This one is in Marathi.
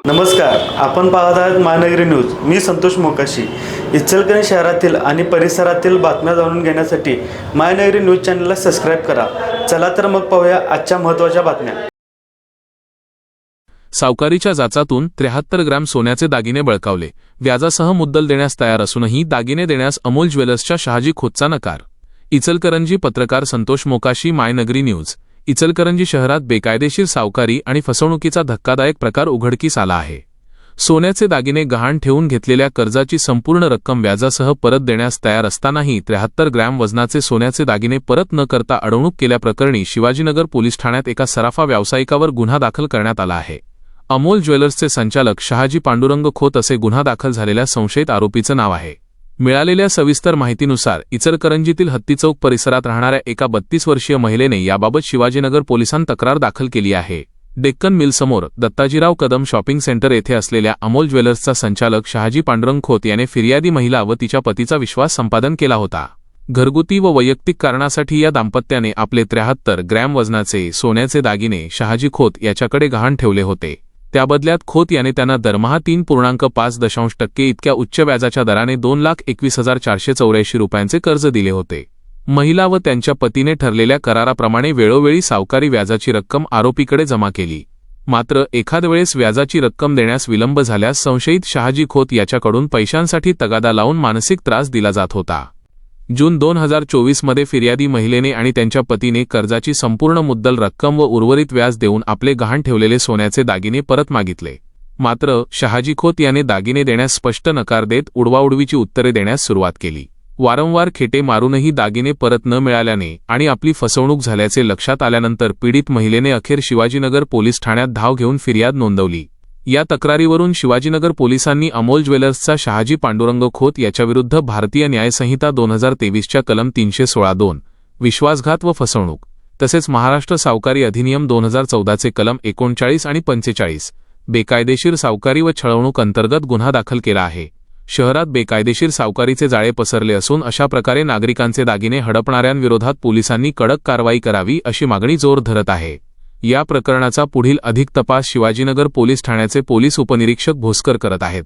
नमस्कार, आपण पाहत आहात महानगरी न्यूज। मी संतोष मोकाशी। इचलकरंजी शहरातील आणि परिसरातील बातम्या जाणून घेण्यासाठी महानगरी न्यूज चॅनलला सबस्क्राइब करा। चला तर मग पाहूया आजच्या महत्त्वाच्या बातम्या। सावकारीच्या जाचातून 73 ग्रॅम सोन्याचे दागिने बळकावले। व्याजासह मुद्दल देण्यास तयार असूनही दागिने देण्यास अमोल ज्वेलर्सच्या शहाजी खोतचा नकार। इचलकरंजी पत्रकार संतोष मोकाशी, महानगरी न्यूज। इचलकरंजी शहरात बेकायदेशीर सावकारी आणि फसवणुकीचा धक्कादायक प्रकार उघडकीस आला आहे। सोन्याचे दागिने गहाण ठेवून घेतलेल्या कर्जाची संपूर्ण रक्कम व्याजासह परत देण्यास तयार असतानाही 73 ग्रॅम वजनाचे सोन्याचे दागिने परत न करता अडवणूक केल्याप्रकरणी शिवाजीनगर पोलीस ठाण्यात एका सराफा व्यावसायिकावर गुन्हा दाखल करण्यात आला आहे। अमोल ज्वेलर्सचे संचालक शहाजी पांडुरंग खोत असे गुन्हा दाखल झालेल्या संशयित आरोपीचं नाव आहे। मिळालेल्या सविस्तर माहितीनुसार इचलकरंजीतील हत्तीचौक परिसरात राहणाऱ्या एका 32 वर्षीय महिलेने याबाबत शिवाजीनगर पोलिसांत तक्रार दाखल केली आहे। डेक्कन मिलसमोर दत्ताजीराव कदम शॉपिंग सेंटर येथे असलेल्या अमोल ज्वेलर्सचा संचालक शहाजी पांडुरंग खोत याने फिर्यादी महिला व तिच्या पतीचा विश्वास संपादन केला होता। घरगुती व वैयक्तिक कारणासाठी या दाम्पत्याने आपले 73 ग्रॅम वजनाचे सोन्याचे दागिने शहाजी खोत याच्याकडे गहाण ठेवले होते। त्या बदल्यात खोत याने त्यांना दरमहा 3.5% इतक्या उच्च व्याजाच्या दराने 2,21,484 रुपयांचे कर्ज दिले होते। महिला व त्यांच्या पतीने ठरलेल्या कराराप्रमाणे वेळोवेळी सावकारी व्याजाची रक्कम आरोपीकडे जमा केली। मात्र एखाद वेळेस व्याजाची रक्कम देण्यास विलंब झाल्यास संशयित शहाजी खोत याच्याकडून पैशांसाठी तगादा लावून मानसिक त्रास दिला जात होता। जून 2024 मध्ये फिर्यादी महिलेने आणि त्यांच्या पतीने कर्जाची संपूर्ण मुद्दल रक्कम व उर्वरित व्याज देऊन आपले गहाण ठेवलेले सोन्याचे दागिने परत मागितले। मात्र शहाजी खोत याने दागिने देण्यास स्पष्ट नकार देत उडवाउडवीची उत्तरे देण्यास सुरुवात केली। वारंवार खेटे मारूनही दागिने परत न मिळाल्याने आणि आपली फसवणूक झाल्याचे लक्षात आल्यानंतर पीडित महिलेने अखेर शिवाजीनगर पोलीस ठाण्यात धाव घेऊन फिर्याद नोंदवली। या तक्रारीवरून शिवाजीनगर पोलिसांनी अमोल ज्वेलर्सचा शहाजी पांडुरंग खोत याच्याविरुद्ध भारतीय न्यायसंहिता 2023च्या कलम 316(2) विश्वासघात व फसवणूक तसेच महाराष्ट्र सावकारी अधिनियम 2014चे कलम 39 आणि 45 बेकायदेशीर सावकारी व छळवणूक अंतर्गत गुन्हा दाखल केला आहे। शहरात बेकायदेशीर सावकारीचे जाळे पसरले असून अशा प्रकारे नागरिकांचे दागिने हडपणाऱ्यांविरोधात पोलिसांनी कडक कारवाई करावी अशी मागणी जोर धरत आहे। या प्रकरणाचा पुढील अधिक तपास शिवाजीनगर पोलीस ठाण्याचे पोलीस उपनिरीक्षक भोसकर करत आहेत।